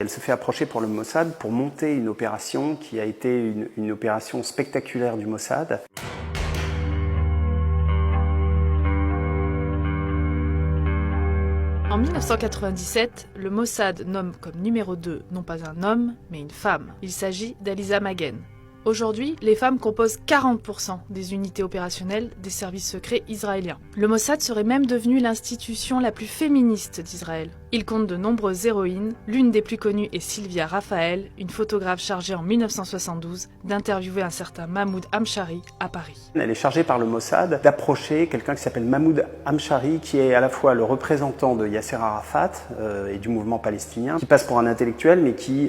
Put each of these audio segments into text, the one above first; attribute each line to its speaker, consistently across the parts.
Speaker 1: Elle se fait approcher par le Mossad pour monter une opération qui a été une opération spectaculaire du Mossad.
Speaker 2: En 1997, le Mossad nomme comme numéro 2 non pas un homme, mais une femme. Il s'agit d'Aliza Magen. Aujourd'hui, les femmes composent 40% des unités opérationnelles des services secrets israéliens. Le Mossad serait même devenu l'institution la plus féministe d'Israël. Il compte de nombreuses héroïnes, l'une des plus connues est Sylvia Raphael, une photographe chargée en 1972 d'interviewer un certain Mahmoud Hamshari à Paris.
Speaker 1: Elle est chargée par le Mossad d'approcher quelqu'un qui s'appelle Mahmoud Hamshari, qui est à la fois le représentant de Yasser Arafat et du mouvement palestinien, qui passe pour un intellectuel mais qui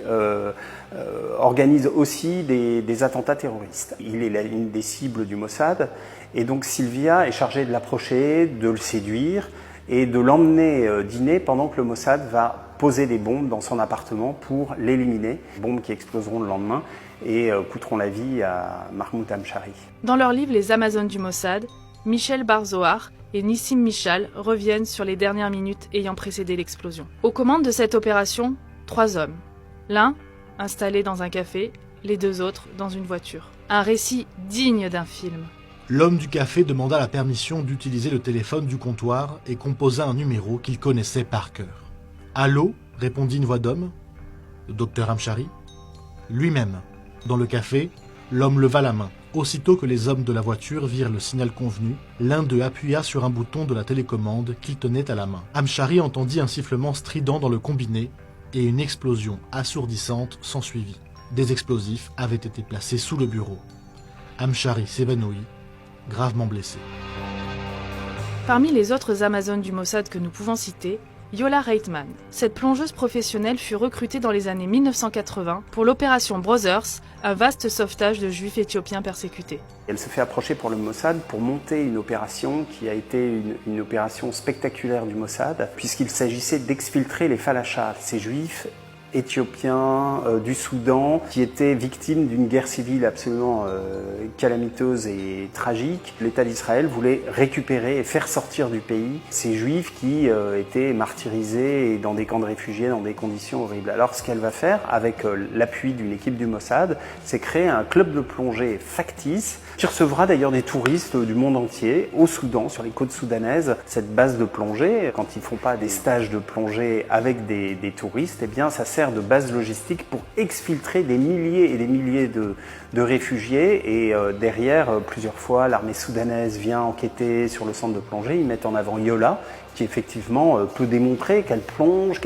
Speaker 1: organise aussi des attentats terroristes. Il est une des cibles du Mossad et donc Sylvia est chargée de l'approcher, de le séduire et de l'emmener dîner pendant que le Mossad va poser des bombes dans son appartement pour l'éliminer. Bombes qui exploseront le lendemain et coûteront la vie à Mahmoud Hamshari.
Speaker 2: Dans leur livre Les Amazones du Mossad, Michel Bar-Zohar et Nissim Michal reviennent sur les dernières minutes ayant précédé l'explosion. Aux commandes de cette opération, 3 hommes. L'un, installé dans un café, les 2 autres dans une voiture. Un récit digne d'un film.
Speaker 3: L'homme du café demanda la permission d'utiliser le téléphone du comptoir et composa un numéro qu'il connaissait par cœur. « Allô ?» répondit une voix d'homme. Le docteur Hamshari. Lui-même. Dans le café, l'homme leva la main. Aussitôt que les hommes de la voiture virent le signal convenu, l'un d'eux appuya sur un bouton de la télécommande qu'il tenait à la main. Hamshari entendit un sifflement strident dans le combiné et une explosion assourdissante s'ensuivit. Des explosifs avaient été placés sous le bureau. Hamshari s'évanouit, gravement blessé.
Speaker 2: Parmi les autres Amazones du Mossad que nous pouvons citer, Yola Reitman. Cette plongeuse professionnelle fut recrutée dans les années 1980 pour l'opération Brothers, un vaste sauvetage de juifs éthiopiens persécutés.
Speaker 1: Elle se fait approcher par le Mossad pour monter une opération qui a été une opération spectaculaire du Mossad, puisqu'il s'agissait d'exfiltrer les falachas, ces juifs éthiopiens du Soudan qui étaient victimes d'une guerre civile absolument calamiteuse et tragique. L'État d'Israël voulait récupérer et faire sortir du pays ces juifs qui étaient martyrisés dans des camps de réfugiés dans des conditions horribles. Alors ce qu'elle va faire avec l'appui d'une équipe du Mossad, c'est créer un club de plongée factice qui recevra d'ailleurs des touristes du monde entier au Soudan, sur les côtes soudanaises. Cette base de plongée, quand ils ne font pas des stages de plongée avec des touristes, eh bien ça sert de base logistique pour exfiltrer des milliers et des milliers de réfugiés et derrière, plusieurs fois, l'armée soudanaise vient enquêter sur le centre de plongée. Ils mettent en avant Yola, qui effectivement peut démontrer qu'elle plonge.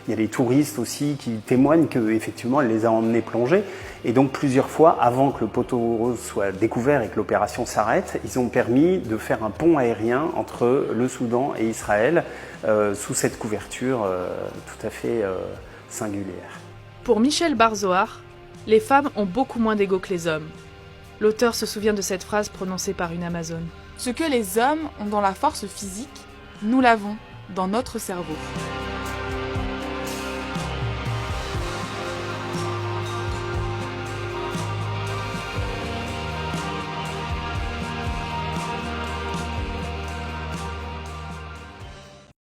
Speaker 1: Il y a des touristes aussi qui témoignent qu'effectivement elle les a emmenés plonger. Et donc plusieurs fois, avant que le poteau rose soit découvert et que l'opération s'arrête, ils ont permis de faire un pont aérien entre le Soudan et Israël sous cette couverture tout à fait singulière.
Speaker 2: Pour Michel Bar-Zohar, les femmes ont beaucoup moins d'ego que les hommes. L'auteur se souvient de cette phrase prononcée par une Amazone.
Speaker 4: Ce que les hommes ont dans la force physique, nous l'avons dans notre cerveau.